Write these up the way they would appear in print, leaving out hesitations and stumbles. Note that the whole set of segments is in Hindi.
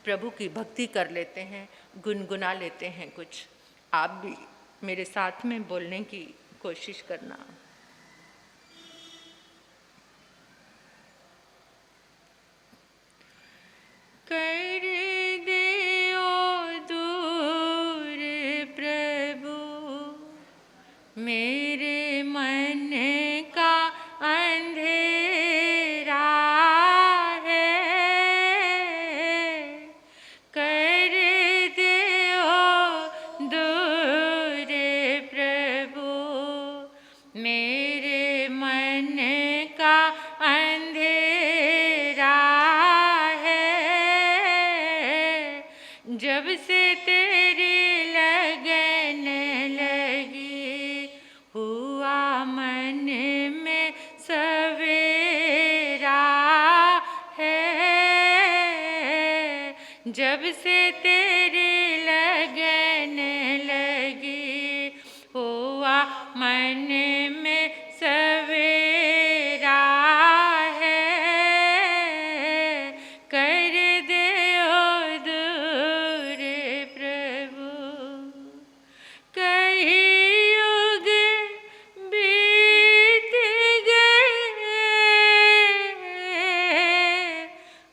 प्रभु की भक्ति कर लेते हैं, गुनगुना लेते हैं कुछ। आप भी मेरे साथ में बोलने की कोशिश करना। कर दे ओ दूर प्रभु मेरे मन का अंधेरा है, कर दे ओ दूर प्रभु मेरे मन का अंधेरा है। जब से तेरी लगन लगी हुआ मन में सवेरा है, जब से तेरी लगन लगी हुआ मन में सवेरा है, कर दे ओ दूर प्रभु। कई युग बीत गए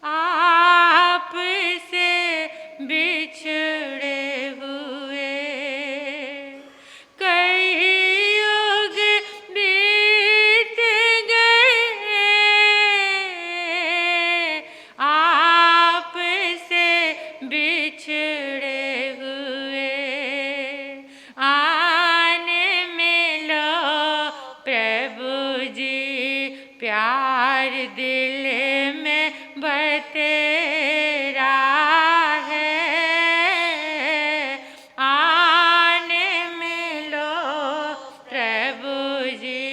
आप से बिछड़े हुए, कई युग बीत गए आप से बिछड़े हुए। आने में लो प्रभु जी प्यार दिल में बतेरा है, आने में लो प्रभु जी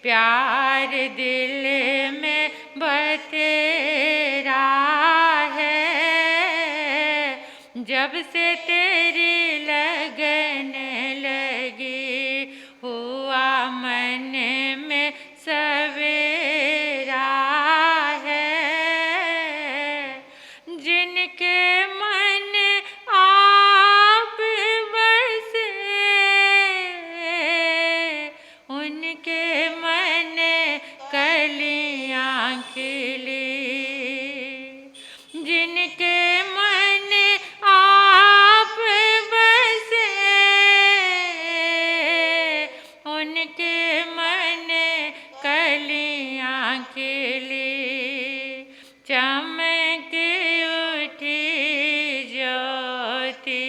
प्यार दिल में बतेरा है। जब से तेरी लगन लगी हुआ मन में सवेरा है, जिनके मन आप बसे उनके मन कलियां खिली, जिनके मन आप बसे उनके मन कलियां खिली। चमक उठी ज्योति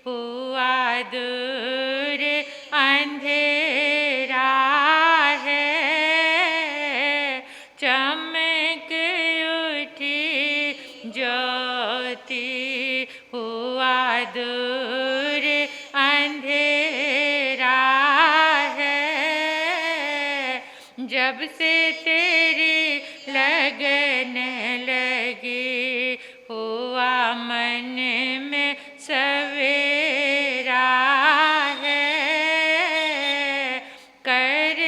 हुआ दूर अंधेरा है, चमक उठी ज्योति हुआ दूर अंधेरा है। जब से तेरी लगन लगी हुआ मन में सवेरा है, कर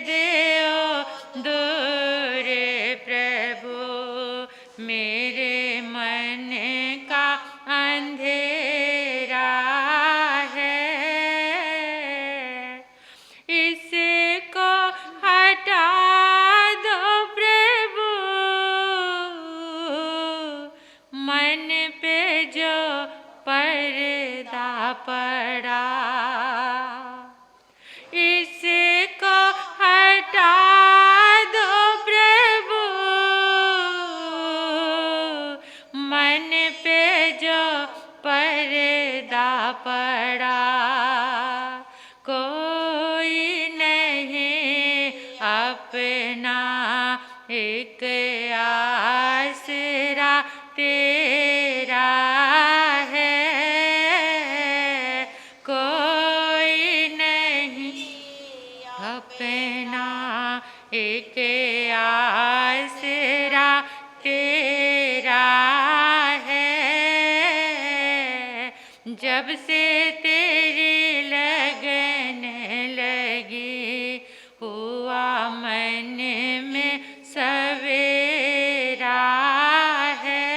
दे ओ दूर प्रभु मेरे मन का अंधेरा है। इसको हटा दो प्रभु मन पे जो पर्दा पड़ा, इसको हटा दो प्रभु मन पे जो पर्दा पड़ा। कोई नहीं अपना एक आसरा तेरा है, कोई नहीं अपना एक आसरा तेरा है। जब से तेरी लगन लगी हुआ मन में सवेरा है,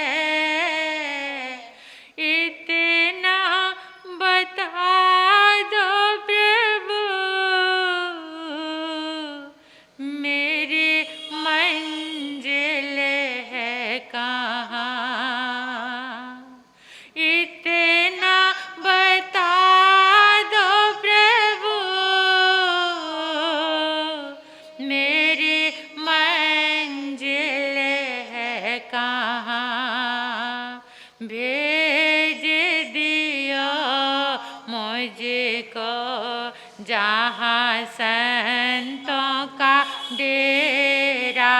जहाँ संतों का डेरा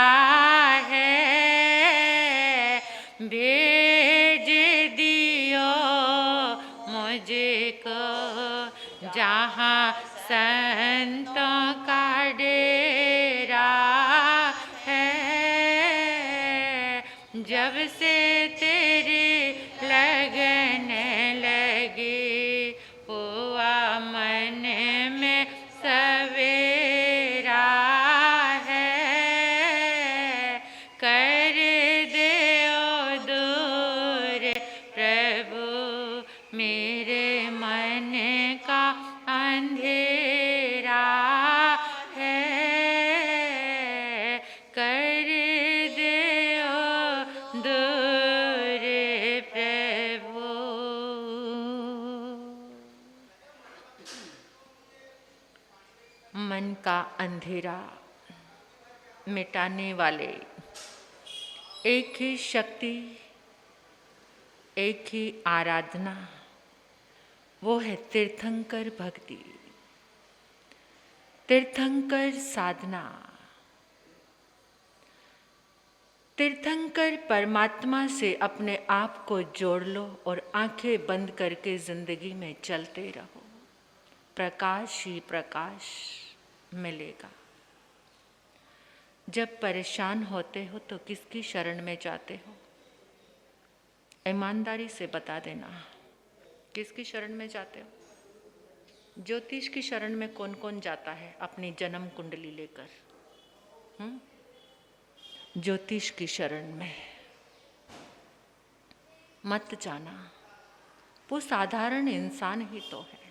है, भेज दियो मुझको। जहाँ संतों का डेरा है, जब से तेरी लगन लगी हुआ मन में सवेरा है। कर दे ओ दूर प्रभु मेरे मन का अंधेरा है। कर दे ओ दूर प्रभु। मन का अंधेरा मिटाने वाले एक ही शक्ति, एक ही आराधना, वो है तीर्थंकर भक्ति, तीर्थंकर साधना। तीर्थंकर परमात्मा से अपने आप को जोड़ लो और आंखें बंद करके जिंदगी में चलते रहो। प्रकाश ही प्रकाश मिलेगा। जब परेशान होते हो तो किसकी शरण में जाते हो? ईमानदारी से बता देना, किसकी शरण में जाते हो? ज्योतिष की शरण में कौन कौन जाता है अपनी जन्म कुंडली लेकर? ज्योतिष की शरण में मत जाना, वो साधारण इंसान ही तो है।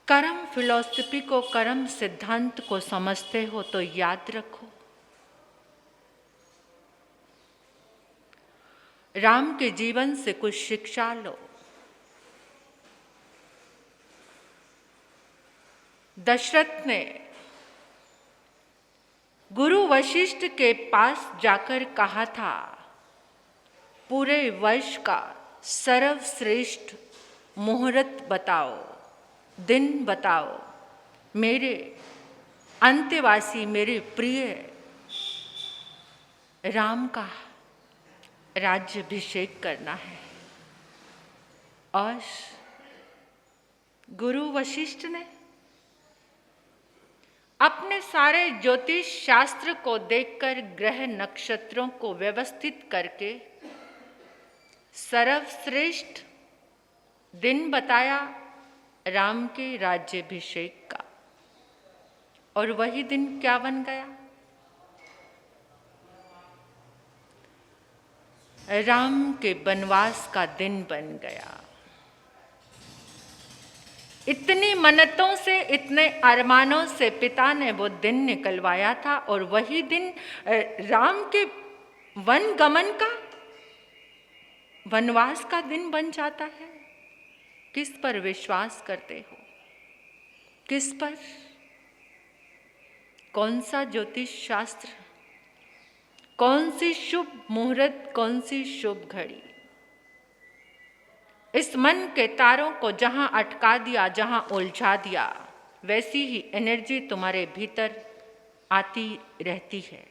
कर्म फिलॉसफी को, कर्म सिद्धांत को समझते हो तो याद रखो, राम के जीवन से कुछ शिक्षा लो। दशरथ ने गुरु वशिष्ठ के पास जाकर कहा था, पूरे वर्ष का सर्वश्रेष्ठ मुहूर्त बताओ, दिन बताओ, मेरे अंत्यवासी, मेरे प्रिय राम का राज्याभिषेक करना है। और गुरु वशिष्ठ ने अपने सारे ज्योतिष शास्त्र को देखकर, ग्रह नक्षत्रों को व्यवस्थित करके सर्वश्रेष्ठ दिन बताया राम के राज्याभिषेक का। और वही दिन क्या बन गया? राम के वनवास का दिन बन गया। इतनी मन्नतों से, इतने अरमानों से पिता ने वो दिन निकलवाया था, और वही दिन राम के वन गमन का, वनवास का दिन बन जाता है। किस पर विश्वास करते हो? किस पर? कौन सा ज्योतिष शास्त्र? कौन सी शुभ मुहूर्त? कौन सी शुभ घड़ी? इस मन के तारों को जहां अटका दिया, जहां उलझा दिया, वैसी ही एनर्जी तुम्हारे भीतर आती रहती है।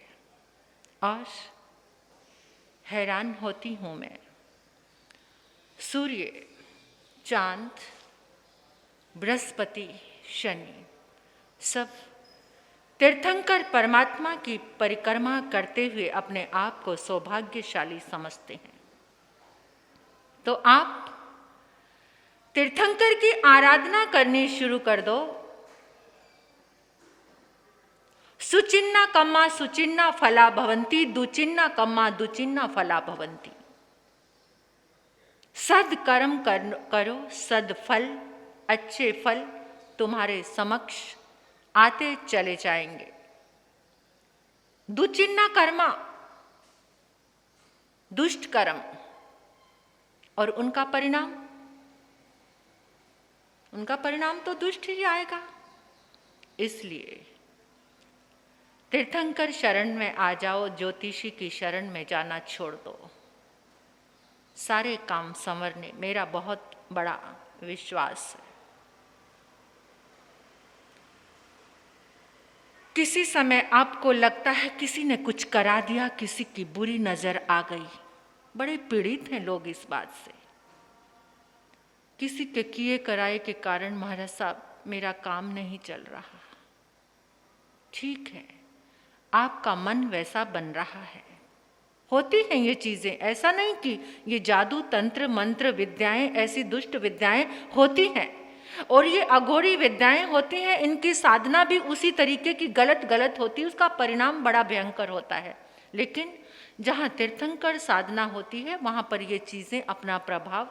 और हैरान होती हूं मैं, सूर्य, चांद, बृहस्पति, शनि सब तीर्थंकर परमात्मा की परिक्रमा करते हुए अपने आप को सौभाग्यशाली समझते हैं। तो आप तीर्थंकर की आराधना करनी शुरू कर दो। सुचिन्ना कम्मा सुचिन्ना फला भवंती, दुचिन्ना कम्मा दुचिन्ना फला भवंती। सद कर्म करो, सद फल, अच्छे फल तुम्हारे समक्ष आते चले जाएंगे। दुचिन्ना कर्मा, दुष्ट कर्म, और उनका परिणाम तो दुष्ट ही आएगा। इसलिए तीर्थंकर शरण में आ जाओ, ज्योतिषी की शरण में जाना छोड़ दो। सारे काम संवरने मेरा बहुत बड़ा विश्वास है। किसी समय आपको लगता है किसी ने कुछ करा दिया, किसी की बुरी नजर आ गई, बड़े पीड़ित हैं लोग इस बात से। किसी के किए कराए के कारण महाराज साहब मेरा काम नहीं चल रहा। ठीक है, आपका मन वैसा बन रहा है, होती हैं ये चीजें। ऐसा नहीं कि ये जादू तंत्र मंत्र विद्याएं, ऐसी दुष्ट विद्याएं होती हैं, और ये अघोरी विद्याएं होती हैं, इनकी साधना भी उसी तरीके की गलत होती है, उसका परिणाम बड़ा भयंकर होता है। लेकिन जहाँ तीर्थंकर साधना होती है वहाँ पर ये चीज़ें अपना प्रभाव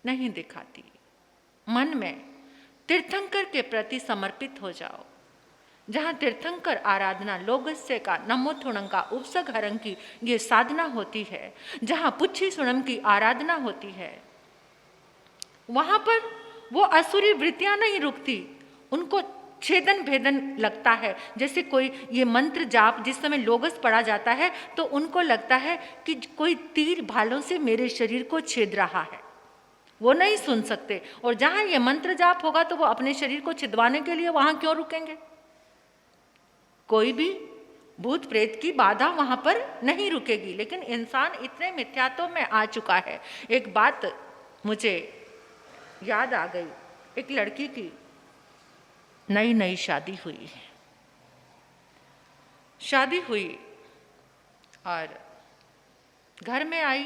नहीं दिखाती। मन में तीर्थंकर के प्रति समर्पित हो जाओ। जहाँ तीर्थंकर आराधना लोगस्य का नमोथुणं का उपसघरं की ये साधना होती है, जहाँ पुच्छी सुणम की आराधना होती है, वहाँ पर वो असुरी वृत्तियाँ नहीं रुकती, उनको छेदन भेदन लगता है। जैसे कोई ये मंत्र जाप जिस समय लोगस पढ़ा जाता है तो उनको लगता है कि कोई तीर भालों से मेरे शरीर को छेद रहा है, वो नहीं सुन सकते। और जहाँ ये मंत्र जाप होगा तो वो अपने शरीर को छिदवाने के लिए वहाँ क्यों रुकेंगे? कोई भी भूत प्रेत की बाधा वहाँ पर नहीं रुकेगी। लेकिन इंसान इतने मिथ्यात्व में आ चुका है। एक बात मुझे याद आ गई, एक लड़की की नई शादी हुई है, शादी हुई और घर में आई।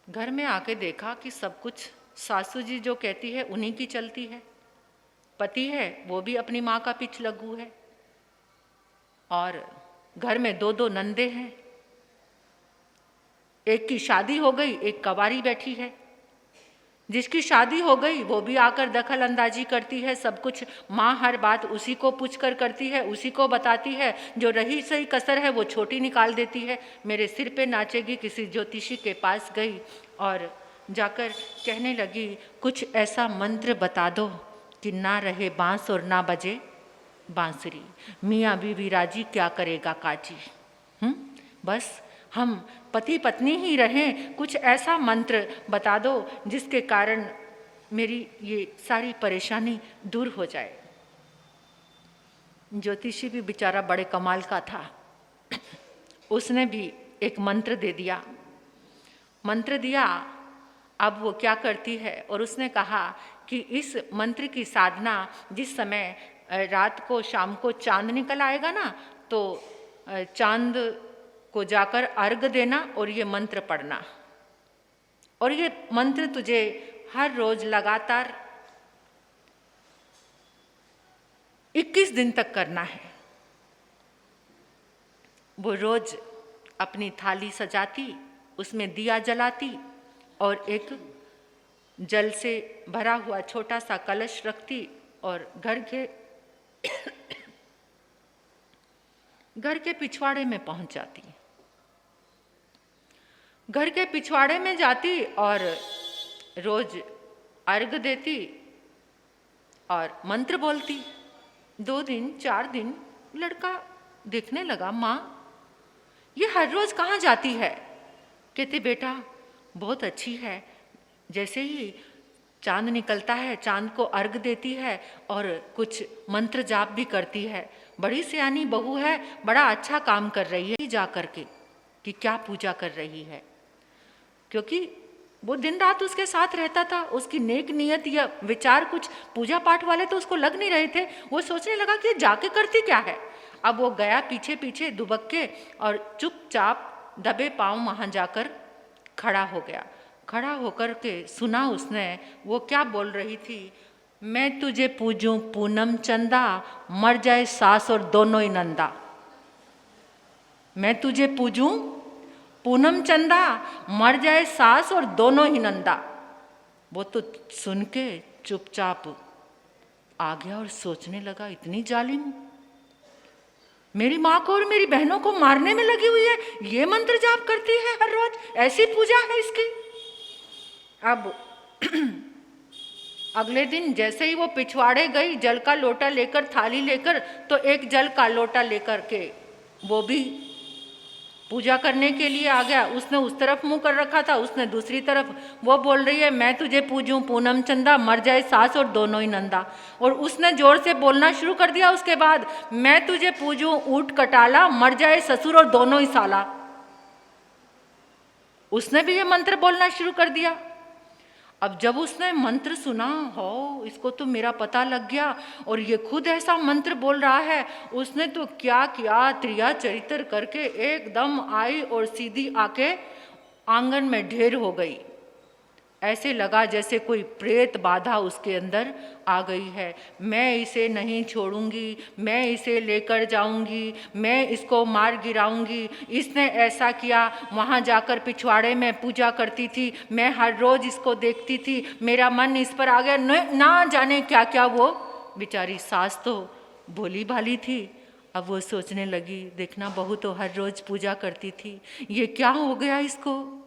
घर में आके देखा कि सब कुछ सासू जी जो कहती है उन्हीं की चलती है। पति है वो भी अपनी माँ का पिछ लगू है, और घर में दो नंदे हैं। एक की शादी हो गई, एक कवारी बैठी है। जिसकी शादी हो गई वो भी आकर दखल अंदाजी करती है, सब कुछ माँ हर बात उसी को पूछ कर करती है, उसी को बताती है। जो रही सही कसर है वो छोटी निकाल देती है। मेरे सिर पे नाचेगी। किसी ज्योतिषी के पास गई और जाकर कहने लगी, कुछ ऐसा मंत्र बता दो कि ना रहे बांस और ना बजे बांसुरी। मियाँ बीवी राजी, क्या करेगा काजी। बस हम पति पत्नी ही रहें, कुछ ऐसा मंत्र बता दो जिसके कारण मेरी ये सारी परेशानी दूर हो जाए। ज्योतिषी भी बेचारा बड़े कमाल का था, उसने भी एक मंत्र दे दिया। मंत्र दिया, अब वो क्या करती है, और उसने कहा कि इस मंत्र की साधना जिस समय रात को शाम को चांद निकल आएगा ना, तो चांद को जाकर अर्घ देना और ये मंत्र पढ़ना, और ये मंत्र तुझे हर रोज लगातार 21 दिन तक करना है। वो रोज अपनी थाली सजाती, उसमें दिया जलाती और एक जल से भरा हुआ छोटा सा कलश रखती और घर के पिछवाड़े में पहुंच जाती। घर के पिछवाड़े में जाती और रोज अर्घ देती और मंत्र बोलती। 2 दिन 4 दिन लड़का देखने लगा, माँ ये हर रोज कहाँ जाती है? कहते बेटा बहुत अच्छी है, जैसे ही चांद निकलता है चांद को अर्घ देती है और कुछ मंत्र जाप भी करती है। बड़ी सियानी बहू है, बड़ा अच्छा काम कर रही है। जा करके कि क्या पूजा कर रही है, क्योंकि वो दिन रात उसके साथ रहता था। उसकी नेक नियत या विचार कुछ पूजा पाठ वाले तो उसको लग नहीं रहे थे। वो सोचने लगा कि जाके करती क्या है। अब वो गया पीछे पीछे दुबक के और चुपचाप दबे पांव वहाँ जाकर खड़ा हो गया। खड़ा होकर के सुना उसने वो क्या बोल रही थी, मैं तुझे पूजूं पूनम चंदा, मर जाए सास और दोनों ही नंदा। मैं तुझे पूजूं पूनम चंदा, मर जाए सास और दोनों ही नंदा। वो तो सुन के चुपचाप आ गया और सोचने लगा, इतनी जालिम, मेरी माँ को और मेरी बहनों को मारने में लगी हुई है, ये मंत्र जाप करती है हर रोज, ऐसी पूजा है इसकी। अब अगले दिन जैसे ही वो पिछवाड़े गई जल का लोटा लेकर, थाली लेकर, तो एक जल का लोटा लेकर के वो भी पूजा करने के लिए आ गया, उसने उस तरफ मुंह कर रखा था, उसने दूसरी तरफ। वो बोल रही है मैं तुझे पूजूं पूनम चंदा, मर जाए सास और दोनों ही नंदा। और उसने जोर से बोलना शुरू कर दिया उसके बाद, मैं तुझे पूजूं ऊंट कटाला, मर जाए ससुर और दोनों ही साला। उसने भी ये मंत्र बोलना शुरू कर दिया। अब जब उसने मंत्र सुना, हो इसको तो मेरा पता लग गया और ये खुद ऐसा मंत्र बोल रहा है, उसने तो क्या किया, त्रिया चरित्र करके एकदम आई और सीधी आके आंगन में ढेर हो गई। ऐसे लगा जैसे कोई प्रेत बाधा उसके अंदर आ गई है। मैं इसे नहीं छोड़ूंगी, मैं इसे लेकर जाऊंगी, मैं इसको मार गिराऊंगी। इसने ऐसा किया, वहाँ जाकर पिछवाड़े में पूजा करती थी, मैं हर रोज इसको देखती थी, मेरा मन इस पर आ गया। ना जाने क्या क्या। वो बेचारी सास तो भोली भाली थी। अब वो सोचने लगी, देखना बहू तो हर रोज पूजा करती थी, ये क्या हो गया इसको।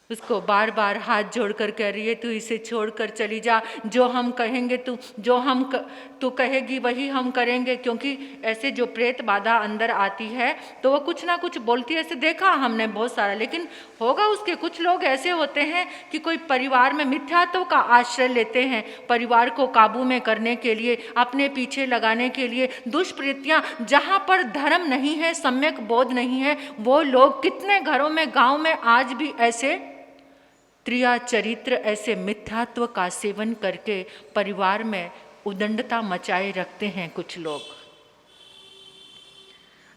उसको बार बार हाथ जोड़कर कह रही है, तू इसे छोड़कर चली जा, जो हम कहेंगे तू कहेगी वही हम करेंगे। क्योंकि ऐसे जो प्रेत बाधा अंदर आती है तो वो कुछ ना कुछ बोलती है। ऐसे देखा हमने बहुत सारा, लेकिन होगा उसके कुछ लोग ऐसे होते हैं कि कोई परिवार में मिथ्यात्व का आश्रय लेते हैं, परिवार को काबू में करने के लिए, अपने पीछे लगाने के लिए। दुष्प्रवृत्तियां, जहाँ पर धर्म नहीं है, सम्यक बोध नहीं है, वो लोग कितने घरों में, गाँव में आज भी ऐसे त्रिया चरित्र, ऐसे मिथ्यात्व का सेवन करके परिवार में उदंडता मचाए रखते हैं कुछ लोग।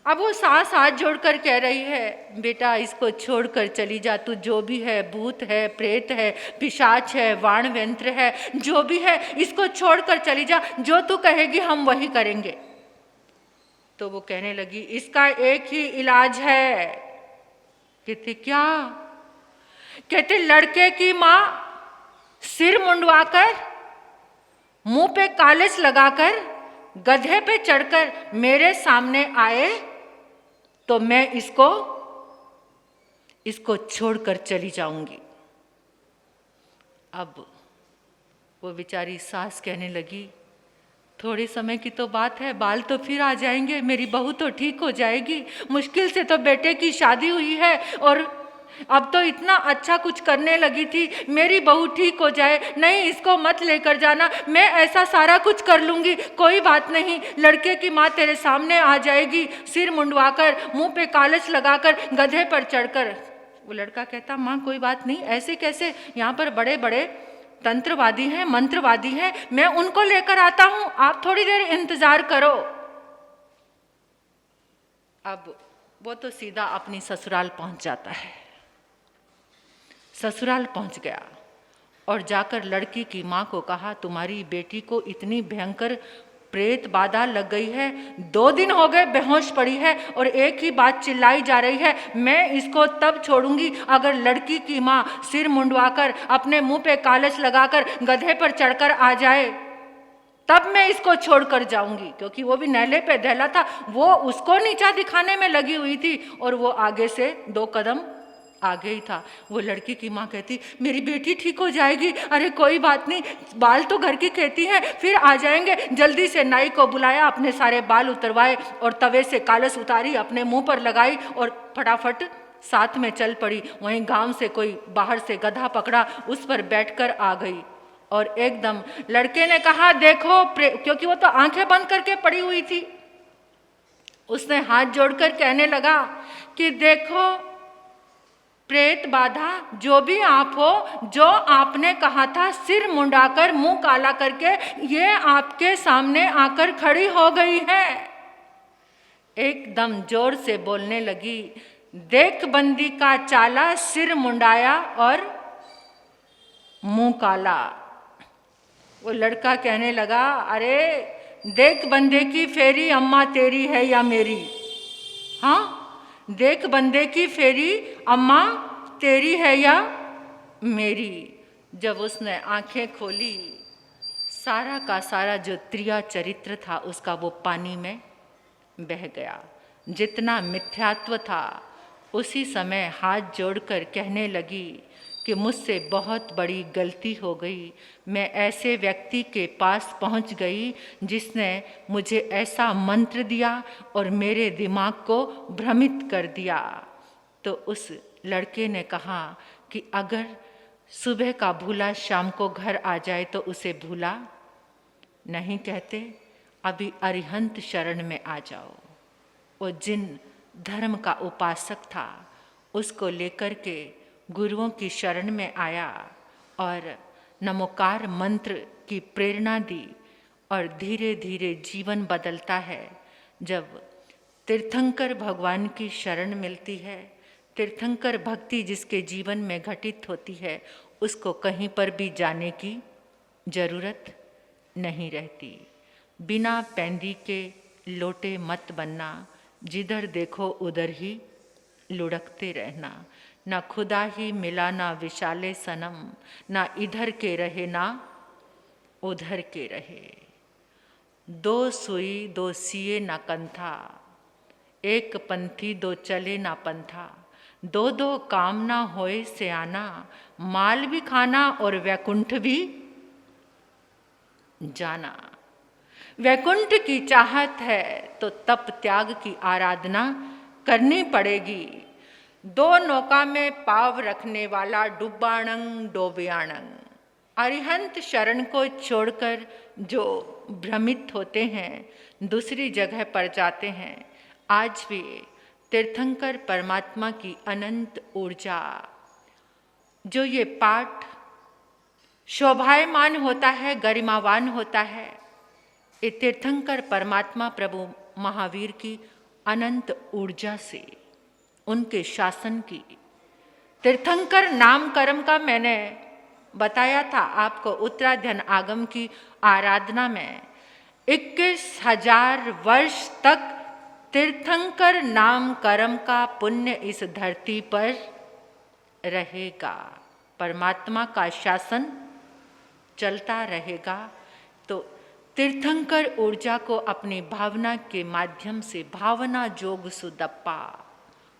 अब वो सास हाथ जोड़कर कह रही है, बेटा इसको छोड़कर चली जा, तू जो भी है, भूत है, प्रेत है, पिशाच है, वाण यंत्र है, जो भी है, इसको छोड़कर चली जा, जो तू कहेगी हम वही करेंगे। तो वो कहने लगी, इसका एक ही इलाज है। कहते क्या? कहते लड़के की माँ सिर मुंडवाकर, मुंह पे कालिच लगाकर, गधे पे चढ़कर मेरे सामने आए तो मैं इसको छोड़कर चली जाऊंगी। अब वो बेचारी सास कहने लगी, थोड़े समय की तो बात है, बाल तो फिर आ जाएंगे, मेरी बहू तो ठीक हो जाएगी, मुश्किल से तो बेटे की शादी हुई है और अब तो इतना अच्छा कुछ करने लगी थी, मेरी बहू ठीक हो जाए, नहीं इसको मत लेकर जाना, मैं ऐसा सारा कुछ कर लूंगी, कोई बात नहीं। लड़के की माँ तेरे सामने आ जाएगी, सिर मुंडवाकर, मुंह पे कालिच लगाकर, गधे पर चढ़कर। वो लड़का कहता, माँ कोई बात नहीं, ऐसे कैसे, यहाँ पर बड़े बड़े तंत्रवादी हैं, मंत्रवादी हैं, मैं उनको लेकर आता हूँ, आप थोड़ी देर इंतजार करो। अब वो तो सीधा अपनी ससुराल पहुंच जाता है। ससुराल पहुंच गया और जाकर लड़की की माँ को कहा, तुम्हारी बेटी को इतनी भयंकर प्रेत बाधा लग गई है, 2 दिन हो गए बेहोश पड़ी है और एक ही बात चिल्लाई जा रही है, मैं इसको तब छोड़ूंगी अगर लड़की की माँ सिर मुंडवाकर, अपने मुंह पे कालिच लगाकर, गधे पर चढ़कर आ जाए, तब मैं इसको छोड़कर जाऊंगी। क्योंकि वो भी नहले पे दहला था, वो उसको नीचा दिखाने में लगी हुई थी और वो आगे से 2 कदम आगे ही था। वो लड़की की माँ कहती, मेरी बेटी ठीक हो जाएगी, अरे कोई बात नहीं, बाल तो घर की खेती हैं, फिर आ जाएंगे। जल्दी से नाई को बुलाया, अपने सारे बाल उतरवाए और तवे से कालस उतारी, अपने मुंह पर लगाई और फटाफट साथ में चल पड़ी। वहीं गांव से कोई बाहर से गधा पकड़ा, उस पर बैठकर आ गई और एकदम लड़के ने कहा, देखो, क्योंकि वो तो आंखें बंद करके पड़ी हुई थी, उसने हाथ जोड़कर कहने लगा कि देखो प्रेत बाधा जो भी आप हो, जो आपने कहा था सिर मुंडाकर मुंह काला करके, ये आपके सामने आकर खड़ी हो गई है। एकदम जोर से बोलने लगी, देख बंदी का चाला, सिर मुंडाया और मुंह काला। वो लड़का कहने लगा, अरे देख बंदे की फेरी, अम्मा तेरी है या मेरी? हाँ, देख बंदे की फेरी, अम्मा तेरी है या मेरी? जब उसने आंखें खोली, सारा का सारा जो त्रिया चरित्र था उसका वो पानी में बह गया। जितना मिथ्यात्व था, उसी समय हाथ जोड़कर कहने लगी कि मुझसे बहुत बड़ी गलती हो गई। मैं ऐसे व्यक्ति के पास पहुंच गई जिसने मुझे ऐसा मंत्र दिया और मेरे दिमाग को भ्रमित कर दिया। तो उस लड़के ने कहा कि अगर सुबह का भूला शाम को घर आ जाए तो उसे भूला नहीं कहते, अभी अरिहंत शरण में आ जाओ। वो जिन धर्म का उपासक था उसको लेकर के गुरुओं की शरण में आया और नमोकार मंत्र की प्रेरणा दी और धीरे धीरे जीवन बदलता है। जब तीर्थंकर भगवान की शरण मिलती है, तीर्थंकर भक्ति जिसके जीवन में घटित होती है, उसको कहीं पर भी जाने की जरूरत नहीं रहती। बिना पैंदी के लोटे मत बनना, जिधर देखो उधर ही लुढ़कते रहना। ना खुदा ही मिला ना विशाले सनम, ना इधर के रहे ना उधर के रहे। दो सुई दो सिए ना कंथा, एक पंथी दो चले ना पंथा। दो दो काम ना होए से आना, माल भी खाना और वैकुंठ भी जाना। वैकुंठ की चाहत है तो तप त्याग की आराधना करनी पड़ेगी। दो नौका में पाव रखने वाला डुब्बाणंग डोबियाणंग। अरिहंत शरण को छोड़कर जो भ्रमित होते हैं दूसरी जगह पर जाते हैं। आज भी तीर्थंकर परमात्मा की अनंत ऊर्जा, जो ये पाठ शोभायमान होता है, गरिमावान होता है, ये तीर्थंकर परमात्मा प्रभु महावीर की अनंत ऊर्जा से, उनके शासन की। तीर्थंकर नाम कर्म का मैंने बताया था आपको उत्तराधन आगम की आराधना में। 21,000 वर्ष तक तीर्थंकर नाम कर्म का पुण्य इस धरती पर रहेगा। परमात्मा का शासन चलता रहेगा। तो तीर्थंकर ऊर्जा को अपनी भावना के माध्यम से, भावना जोग सुदप्पा,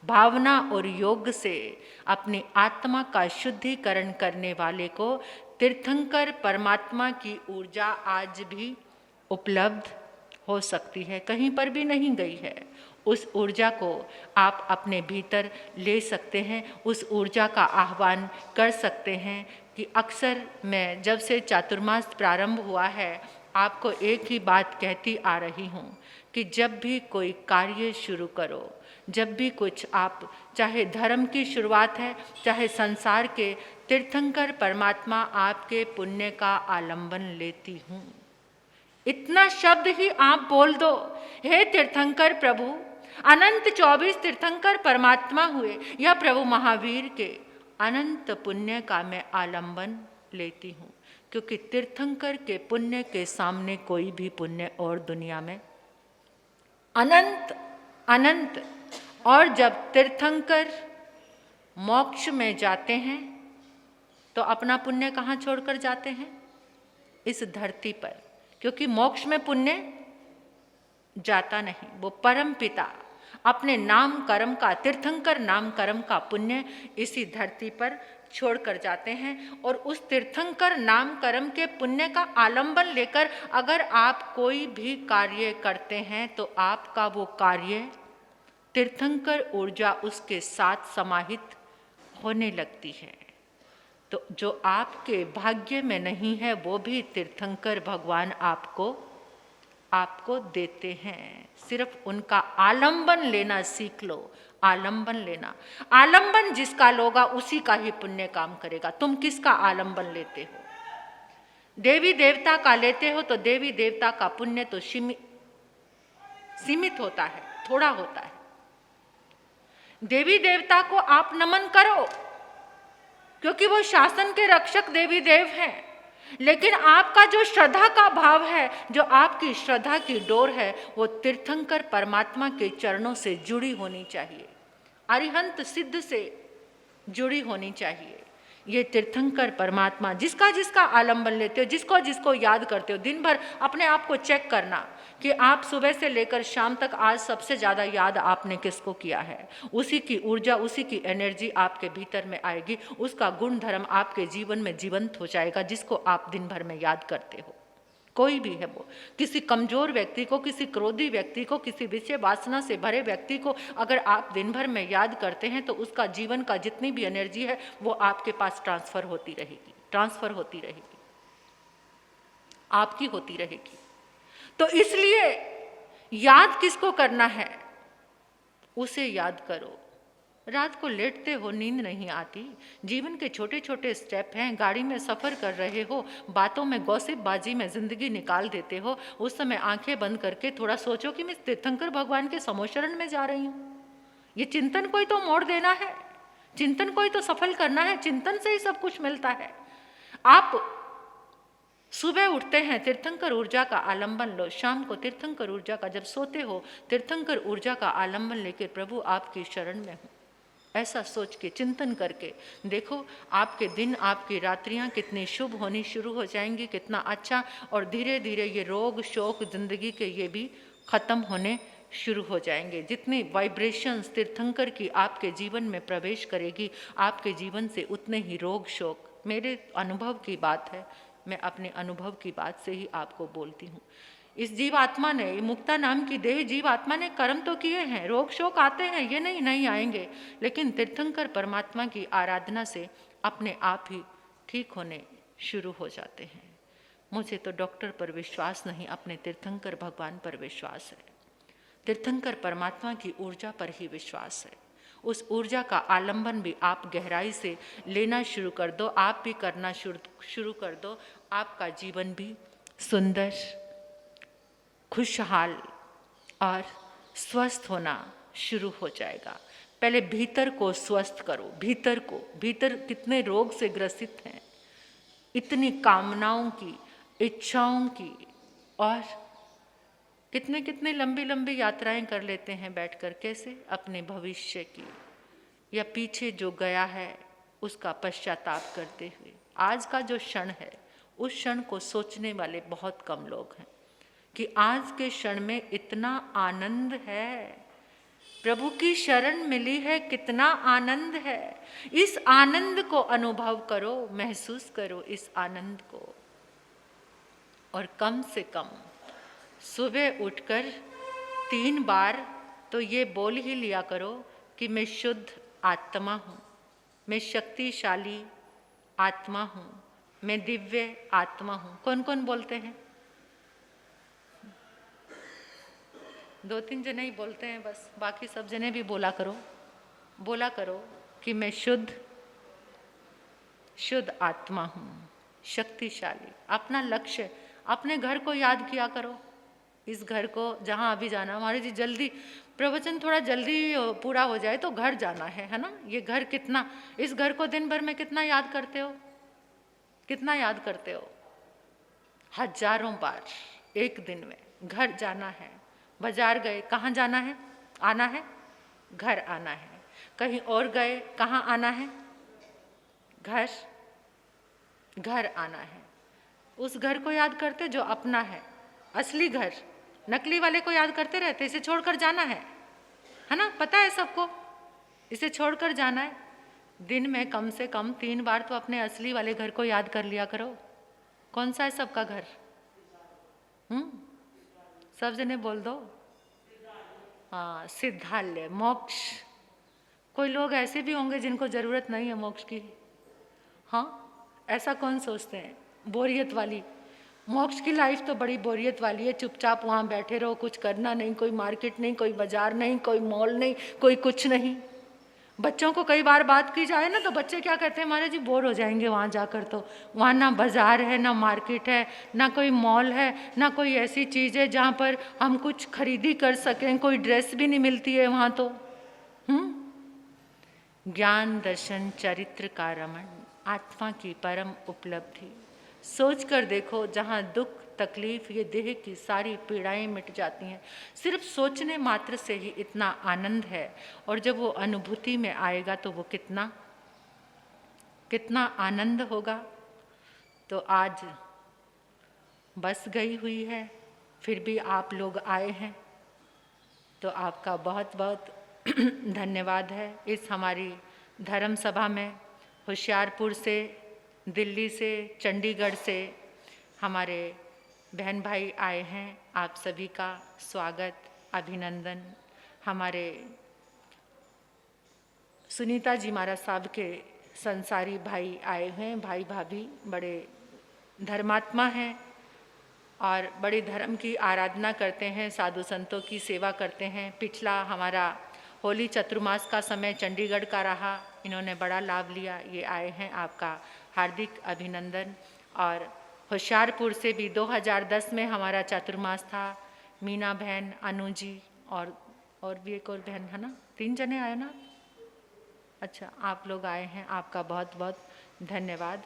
भावना और योग से अपनी आत्मा का शुद्धिकरण करने वाले को तीर्थंकर परमात्मा की ऊर्जा आज भी उपलब्ध हो सकती है, कहीं पर भी नहीं गई है। उस ऊर्जा को आप अपने भीतर ले सकते हैं, उस ऊर्जा का आह्वान कर सकते हैं। कि अक्सर मैं जब से चातुर्मास प्रारंभ हुआ है आपको एक ही बात कहती आ रही हूँ कि जब भी कोई कार्य शुरू करो, जब भी कुछ आप, चाहे धर्म की शुरुआत है चाहे संसार के, तीर्थंकर परमात्मा आपके पुण्य का आलंबन लेती हूँ। इतना शब्द ही आप बोल दो, हे तीर्थंकर प्रभु। अनंत 24 तीर्थंकर परमात्मा हुए, यह प्रभु महावीर के अनंत पुण्य का मैं आलंबन लेती हूँ, क्योंकि तीर्थंकर के पुण्य के सामने कोई भी पुण्य और दुनिया में अनंत अनंत। और जब तीर्थंकर मोक्ष में जाते हैं तो अपना पुण्य कहाँ छोड़कर जाते हैं? इस धरती पर, क्योंकि मोक्ष में पुण्य जाता नहीं। वो परम पिता अपने नाम कर्म का, तीर्थंकर नाम कर्म का पुण्य इसी धरती पर छोड़कर जाते हैं। और उस तीर्थंकर नाम कर्म के पुण्य का आलंबन लेकर अगर आप कोई भी कार्य करते हैं तो आपका वो कार्य तीर्थंकर ऊर्जा उसके साथ समाहित होने लगती है। तो जो आपके भाग्य में नहीं है वो भी तीर्थंकर भगवान आपको देते हैं। सिर्फ उनका आलंबन लेना सीख लो। आलंबन लेना, आलंबन जिसका लोगा उसी का ही पुण्य काम करेगा। तुम किसका आलंबन लेते हो? देवी देवता का लेते हो तो देवी देवता का पुण्य तो सीमित होता है, थोड़ा होता है। देवी देवता को आप नमन करो क्योंकि वो शासन के रक्षक देवी देव हैं, लेकिन आपका जो श्रद्धा का भाव है, जो आपकी श्रद्धा की डोर है, वो तीर्थंकर परमात्मा के चरणों से जुड़ी होनी चाहिए, अरिहंत सिद्ध से जुड़ी होनी चाहिए। ये तीर्थंकर परमात्मा जिसका जिसका आलंबन लेते हो, जिसको जिसको याद करते हो, दिन भर अपने आप को चेक करना कि आप सुबह से लेकर शाम तक आज सबसे ज़्यादा याद आपने किसको किया है। उसी की ऊर्जा, उसी की एनर्जी आपके भीतर में आएगी, उसका गुण धर्म आपके जीवन में जीवंत हो जाएगा, जिसको आप दिन भर में याद करते हो। कोई भी है वो, किसी कमजोर व्यक्ति को, किसी क्रोधी व्यक्ति को, किसी विषय वासना से भरे व्यक्ति को अगर आप दिन भर में याद करते हैं तो उसका जीवन का जितनी भी एनर्जी है वो आपके पास ट्रांसफर होती रहेगी, आपकी होती रहेगी। तो इसलिए याद किसको करना है, उसे याद करो। रात को लेटते हो, नींद नहीं आती, जीवन के छोटे छोटे स्टेप हैं, गाड़ी में सफ़र कर रहे हो, बातों में गॉसिपबाजी में ज़िंदगी निकाल देते हो, उस समय आंखें बंद करके थोड़ा सोचो कि मैं तीर्थंकर भगवान के समोशरण में जा रही हूँ। ये चिंतन को ही तो मोड़ देना है, चिंतन को ही तो सफल करना है, चिंतन से ही सब कुछ मिलता है। आप सुबह उठते हैं, तीर्थंकर ऊर्जा का आलंबन लो, शाम को तीर्थंकर ऊर्जा का, जब सोते हो तीर्थंकर ऊर्जा का आलंबन लेकर प्रभु आपकी शरण में हूँ, ऐसा सोच के चिंतन करके देखो आपके दिन, आपकी रात्रियां कितनी शुभ होनी शुरू हो जाएंगी, कितना अच्छा। और धीरे धीरे ये रोग शोक जिंदगी के ये भी खत्म होने शुरू हो जाएंगे। जितनी वाइब्रेशंस तीर्थंकर की आपके जीवन में प्रवेश करेगी, आपके जीवन से उतने ही रोग शोक, मेरे अनुभव की बात है, मैं अपने अनुभव की बात से ही आपको बोलती हूँ। इस जीवात्मा ने, मुक्ता नाम की देह जीवात्मा ने कर्म तो किए हैं, रोग शोक आते हैं, ये नहीं आएंगे, लेकिन तीर्थंकर परमात्मा की आराधना से अपने आप ही ठीक होने शुरू हो जाते हैं। मुझे तो डॉक्टर पर विश्वास नहीं, अपने तीर्थंकर भगवान पर विश्वास है, तीर्थंकर परमात्मा की ऊर्जा पर ही विश्वास है। उस ऊर्जा का आलंबन भी आप गहराई से लेना शुरू कर दो, आप भी करना शुरू कर दो, आपका जीवन भी सुंदर, खुशहाल और स्वस्थ होना शुरू हो जाएगा। पहले भीतर को स्वस्थ करो, भीतर कितने रोग से ग्रसित हैं, इतनी कामनाओं की, इच्छाओं की, और कितने कितने लंबी लंबी यात्राएं कर लेते हैं बैठकर, कैसे अपने भविष्य की या पीछे जो गया है उसका पश्चाताप करते हुए। आज का जो क्षण है उस क्षण को सोचने वाले बहुत कम लोग हैं कि आज के क्षण में इतना आनंद है, प्रभु की शरण मिली है, कितना आनंद है। इस आनंद को अनुभव करो, महसूस करो इस आनंद को। और कम से कम सुबह उठकर 3 बार तो ये बोल ही लिया करो कि मैं शुद्ध आत्मा हूँ, मैं शक्तिशाली आत्मा हूँ, मैं दिव्य आत्मा हूँ। कौन कौन बोलते हैं? 2-3 जने ही बोलते हैं बस, बाकी सब जने भी बोला करो कि मैं शुद्ध आत्मा हूँ, शक्तिशाली। अपना लक्ष्य, अपने घर को याद किया करो, इस घर को जहाँ अभी जाना, हमारे जी जल्दी प्रवचन थोड़ा जल्दी पूरा हो जाए तो घर जाना है ना। ये घर कितना, इस घर को दिन भर में कितना याद करते हो, कितना याद करते हो? हजारों बार एक दिन में। घर जाना है, बाजार गए, कहाँ जाना है? आना है, घर आना है। कहीं और गए, कहाँ आना है? घर आना है। उस घर को याद करते जो अपना है, असली घर। नकली वाले को याद करते रहते, इसे छोड़कर जाना है ना, पता है सबको, इसे छोड़कर जाना है। दिन में कम से कम 3 बार तो अपने असली वाले घर को याद कर लिया करो। कौन सा है सबका घर? सब जने बोल दो। हाँ, सिद्धालय, मोक्ष। कोई लोग ऐसे भी होंगे जिनको जरूरत नहीं है मोक्ष की। हाँ, ऐसा कौन सोचते हैं? बोरियत वाली मोक्ष की लाइफ तो बड़ी बोरियत वाली है, चुपचाप वहाँ बैठे रहो, कुछ करना नहीं, कोई मार्केट नहीं, कोई बाजार नहीं, कोई मॉल नहीं, कोई कुछ नहीं। बच्चों को कई बार बात की जाए ना तो बच्चे क्या कहते हैं, हमारे जी बोर हो जाएंगे वहाँ जाकर, तो वहाँ ना बाजार है, ना मार्केट है, ना कोई मॉल है, ना कोई ऐसी चीज़ है जहाँ पर हम कुछ खरीदी कर सकें, कोई ड्रेस भी नहीं मिलती है वहाँ तो। ज्ञान दर्शन चरित्र का रमण, आत्मा की परम उपलब्धि। सोच कर देखो, जहाँ दुख तकलीफ, ये देह की सारी पीड़ाएं मिट जाती हैं, सिर्फ सोचने मात्र से ही इतना आनंद है। और जब वो अनुभूति में आएगा तो वो कितना आनंद होगा। तो आज बस गई हुई है, फिर भी आप लोग आए हैं, तो आपका बहुत बहुत धन्यवाद है। इस हमारी धर्म सभा में होशियारपुर से, दिल्ली से, चंडीगढ़ से हमारे बहन भाई आए हैं। आप सभी का स्वागत, अभिनंदन। हमारे सुनीता जी महाराज साहब के संसारी भाई आए हैं, भाई भाभी बड़े धर्मात्मा हैं और बड़े धर्म की आराधना करते हैं, साधु संतों की सेवा करते हैं। पिछला हमारा होली चतुर्मास का समय चंडीगढ़ का रहा, इन्होंने बड़ा लाभ लिया, ये आए हैं, आपका हार्दिक अभिनंदन। और होशियारपुर से भी 2010 में हमारा चातुर्मास था, मीना बहन, अनु जी और भी एक और बहन है ना, 3 जने आए ना। अच्छा, आप लोग आए हैं, आपका बहुत बहुत धन्यवाद।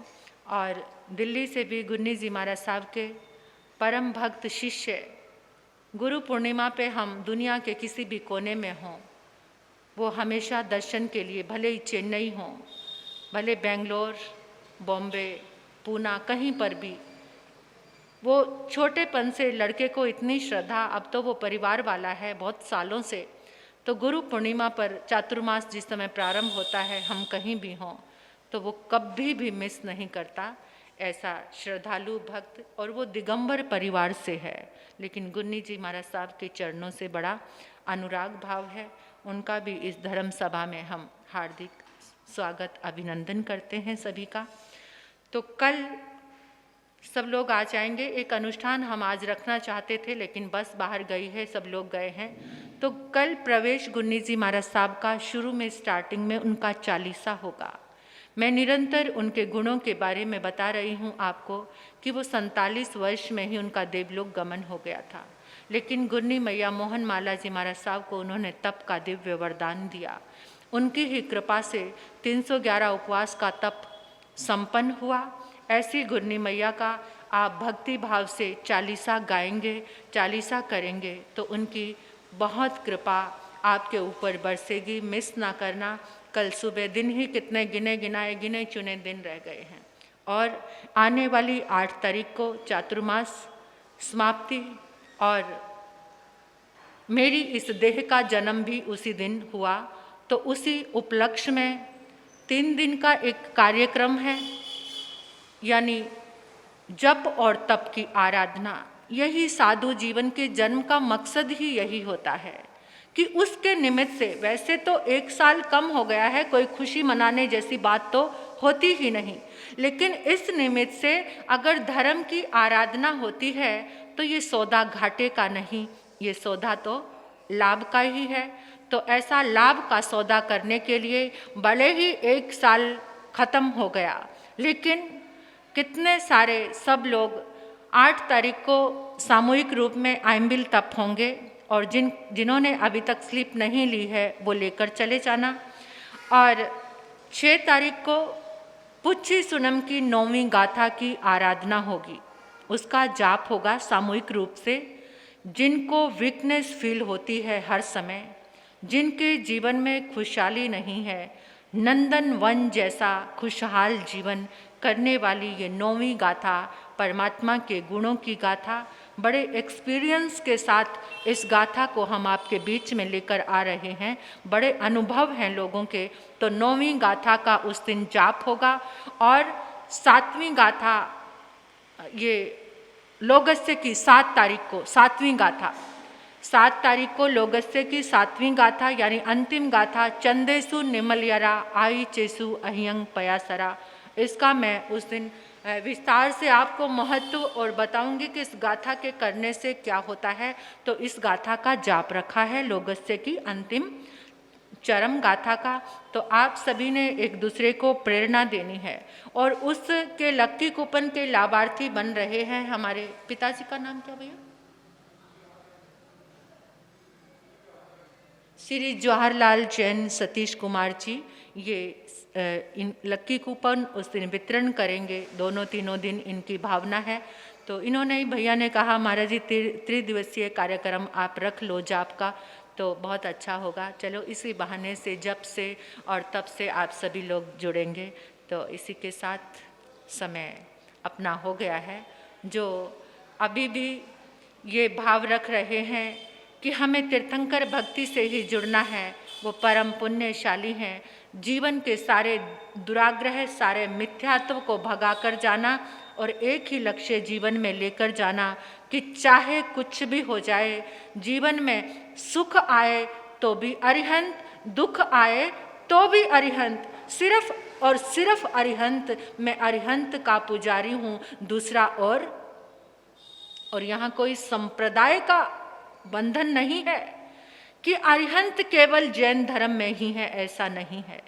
और दिल्ली से भी गुन्नी जी महाराज साहब के परम भक्त शिष्य, गुरु पूर्णिमा पे हम दुनिया के किसी भी कोने में हों, वो हमेशा दर्शन के लिए, भले ही चेन्नई हों, भले बेंगलोर, बॉम्बे, पूना, कहीं पर भी, वो छोटेपन से लड़के को इतनी श्रद्धा, अब तो वो परिवार वाला है बहुत सालों से, तो गुरु पूर्णिमा पर चातुर्मास जिस समय प्रारंभ होता है, हम कहीं भी हों तो वो कभी भी मिस नहीं करता। ऐसा श्रद्धालु भक्त, और वो दिगंबर परिवार से है, लेकिन गुन्नी जी महाराज साहब के चरणों से बड़ा अनुराग भाव है। उनका भी इस धर्म सभा में हम हार्दिक स्वागत, अभिनंदन करते हैं सभी का। तो कल सब लोग आ जाएंगे। एक अनुष्ठान हम आज रखना चाहते थे, लेकिन बस बाहर गई है, सब लोग गए हैं। तो कल प्रवेश गुन्नी जी महाराज साहब का शुरू में स्टार्टिंग में उनका 40सा होगा। मैं निरंतर उनके गुणों के बारे में बता रही हूँ आपको कि वो 47 वर्ष में ही उनका देवलोक गमन हो गया था, लेकिन गुन्नी मैया मोहन माला जी महाराज साहब को उन्होंने तप का दिव्य वरदान दिया। उनकी ही कृपा से 311 उपवास का तप संपन्न हुआ। ऐसी गुन्नी मैया का आप भक्ति भाव से 40सा गाएंगे, 40सा करेंगे तो उनकी बहुत कृपा आपके ऊपर बरसेगी। मिस ना करना। कल सुबह दिन ही कितने गिने चुने दिन रह गए हैं, और आने वाली 8 तारीख को चातुर्मास समाप्ति, और मेरी इस देह का जन्म भी उसी दिन हुआ। तो उसी उपलक्ष्य में 3 दिन का एक कार्यक्रम है, यानी जप और तप की आराधना। यही साधु जीवन के जन्म का मकसद ही यही होता है कि उसके निमित्त से, वैसे तो 1 साल कम हो गया है, कोई खुशी मनाने जैसी बात तो होती ही नहीं, लेकिन इस निमित्त से अगर धर्म की आराधना होती है तो ये सौदा घाटे का नहीं, ये सौदा तो लाभ का ही है। तो ऐसा लाभ का सौदा करने के लिए भले ही 1 साल खत्म हो गया, लेकिन कितने सारे सब लोग 8 तारीख को सामूहिक रूप में आइम्बिल तप होंगे, और जिन्होंने अभी तक स्लीप नहीं ली है वो लेकर चले जाना। और 6 तारीख को पुच्छी सुनम की 9वीं गाथा की आराधना होगी, उसका जाप होगा सामूहिक रूप से। जिनको वीकनेस फील होती है हर समय, जिनके जीवन में खुशहाली नहीं है, नंदन वन जैसा खुशहाल जीवन करने वाली ये 9वीं गाथा, परमात्मा के गुणों की गाथा, बड़े एक्सपीरियंस के साथ इस गाथा को हम आपके बीच में लेकर आ रहे हैं। बड़े अनुभव हैं लोगों के। तो 9वीं गाथा का उस दिन जाप होगा, और 7वीं गाथा ये लोगस्य की 7 तारीख को 7वीं गाथा, 7 तारीख को लोगस्य की 7वीं गाथा यानी अंतिम गाथा, चंदेसु निमलयरा आई चेसु अहियंग पयासरा। इसका मैं उस दिन विस्तार से आपको महत्व और बताऊंगी कि इस गाथा के करने से क्या होता है। तो इस गाथा का जाप रखा है लोगस्य की अंतिम चरम गाथा का। तो आप सभी ने एक दूसरे को प्रेरणा देनी है, और उसके लक्की कूपन के लाभार्थी बन रहे हैं हमारे पिताजी का नाम क्या भैया? श्री जवाहरलाल जैन सतीश कुमार जी। ये इन लक्की कूपन उस दिन वितरण करेंगे, दोनों तीनों दिन इनकी भावना है। तो इन्होंने ही, भैया ने कहा महाराज जी 3 कार्यक्रम आप रख लो जाप का, तो बहुत अच्छा होगा। चलो इसी बहाने से जप से और तप से आप सभी लोग जुड़ेंगे। तो इसी के साथ समय अपना हो गया है। जो अभी भी ये भाव रख रहे हैं कि हमें तीर्थंकर भक्ति से ही जुड़ना है, वो परम पुण्यशाली हैं। जीवन के सारे दुराग्रह, सारे मिथ्यात्व को भगाकर जाना और एक ही लक्ष्य जीवन में लेकर जाना कि चाहे कुछ भी हो जाए, जीवन में सुख आए तो भी अरिहंत, दुख आए तो भी अरिहंत, सिर्फ और सिर्फ अरिहंत। मैं अरिहंत का पुजारी हूँ, दूसरा और यहाँ कोई संप्रदाय का बंधन नहीं है कि अरिहंत केवल जैन धर्म में ही है, ऐसा नहीं है।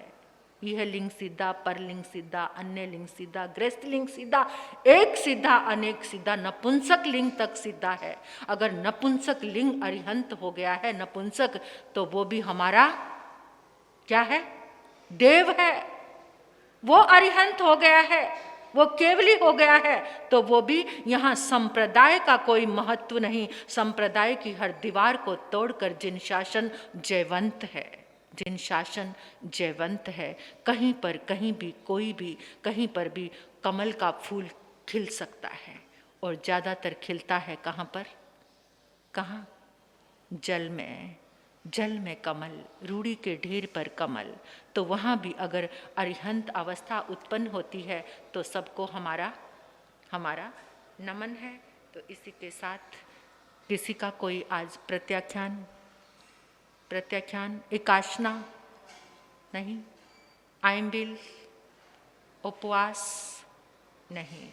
यह लिंग सीधा, परलिंग सीधा, अन्य लिंग सीधा, गृहस्थ लिंग सीधा, एक सीधा, अनेक सीधा, नपुंसक लिंग तक सीधा है। अगर नपुंसक लिंग अरिहंत हो गया है, नपुंसक, तो वो भी हमारा क्या है? देव है। वो अरिहंत हो गया है, वो केवली हो गया है, तो वो भी यहाँ संप्रदाय का कोई महत्व नहीं। संप्रदाय की हर दीवार को तोड़कर जिन शासन जयवंत है, जिन शासन जयवंत है, कहीं पर कहीं भी कोई भी कहीं पर भी कमल का फूल खिल सकता है। और ज़्यादातर खिलता है कहाँ पर? कहाँ? जल में। जल में कमल, रूड़ी के ढेर पर कमल। तो वहाँ भी अगर अरिहंत अवस्था उत्पन्न होती है तो सबको हमारा नमन है। तो इसी के साथ किसी का कोई आज प्रत्याख्यान, एकाशना नहीं, आइम्बिल, उपवास नहीं,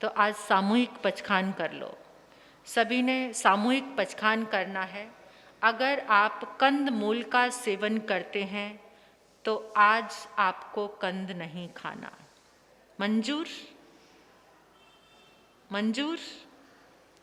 तो आज सामूहिक पचखान कर लो। सभी ने सामूहिक पचखान करना है। अगर आप कंद मूल का सेवन करते हैं तो आज आपको कंद नहीं खाना। मंजूर? मंजूर?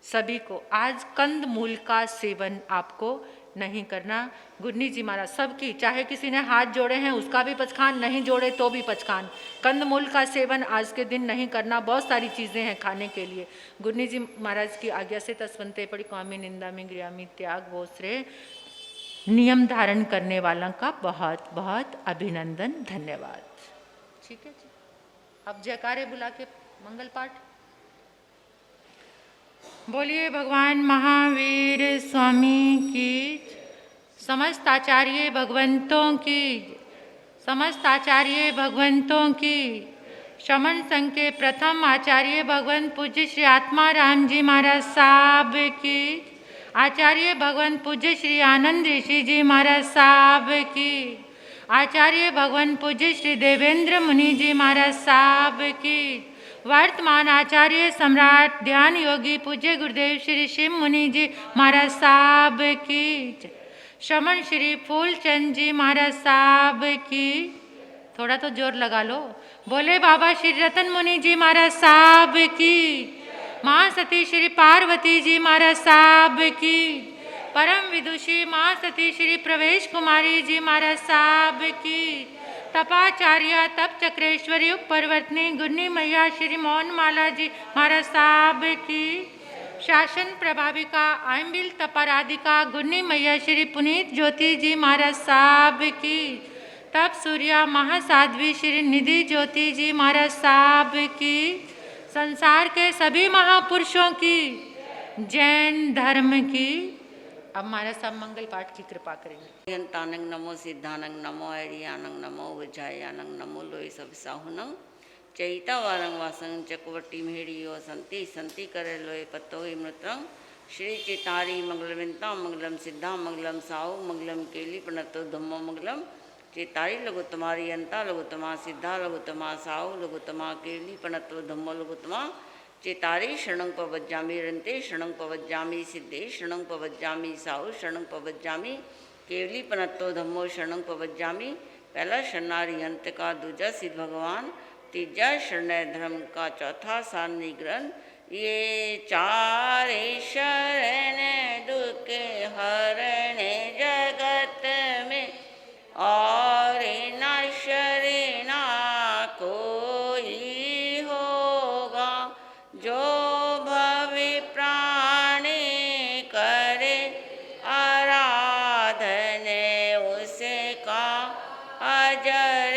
सभी को आज कंद मूल का सेवन आपको नहीं करना। गुरनी जी महाराज सबकी, चाहे किसी ने हाथ जोड़े हैं उसका भी पचखान, नहीं जोड़े तो भी पचखान। कंद मूल का सेवन आज के दिन नहीं करना। बहुत सारी चीज़ें हैं खाने के लिए। गुरनी जी महाराज की आज्ञा से तस्वंते पड़ी कामी निंदा में ग्रियामी त्याग वो श्रेय नियम धारण करने वालों का बहुत बहुत अभिनंदन, धन्यवाद। ठीक है जी, अब जयकारे बुला के मंगल पाठ। बोलिए भगवान महावीर स्वामी की, समस्त आचार्य भगवंतों की, समस्त आचार्य भगवंतों की, शमन संघ के प्रथम आचार्य भगवंत पूज्य श्री आत्मा राम जी महाराज साहब की, आचार्य भगवंत पूज्य श्री आनंद ऋषि जी महाराज साहब की, आचार्य भगवंत पूज्य श्री देवेंद्र मुनि जी महाराज साहब की, वर्तमान आचार्य सम्राट ध्यान योगी पूज्य गुरुदेव श्री शिव मुनि जी महाराज साहब की, शमन श्री फूलचंद जी महाराज साहब की, थोड़ा तो जोर लगा लो, बोले बाबा श्री रतन मुनि जी महाराज साहब की, माँ सती श्री पार्वती जी महाराज साहब की, परम विदुषी माँ सती श्री प्रवेश कुमारी जी महाराज साहब की, तपाचार्य तप चक्रेश्वरी उपरवर्तनी गुन्नी मैया श्री मोहन माला जी महाराज साहब की, शासन प्रभाविका आइम्बिल तपाराधिका गुन्नी मैया श्री पुनीत ज्योति जी महाराज साहब की, तप सूर्या महासाध्वी श्री निधि ज्योति जी महाराज साहब की, संसार के सभी महापुरुषों की, जैन धर्म की। अब हमारा सब मंगल पाठ की कृपा करेंगे। यंतानंग नमो सिद्धानंग नमो ऐरियानंग नमो विजयानंग नमो लोई सब साहुनंग चैता वारंग वासंग चकवटी मेहड़ियो संति संति करे लोए पत्तो ही मृतंग श्री चितारी मंगलविंता मंगलम सिद्धा मंगलम साहु मंगलम केली प्रणतो धम्मो मंगलम चितारी लघुतमारी अंता लघुतमा सिद्धा लघुतमा साहु लघुतमा केली प्रणतो धम्मो लघुतमा चितारी शरणं पवज्जामि रंते शरणं पवज्जामि सिद्धे शरणं पवज्जामि साहु शरणं पवज्जामि केवली पनत्तो धम्मो शरणं पवज्जामि। पहला शरणारी अंत का, दूजा सिद्ध भगवान, तीजा शरणय धर्म का, चौथा सारणी ग्रंथ। ये चारे शरण दुख हरण जगत में और न शरणा कोई होगा, जो भवे प्राण करे आराधन उसका अजर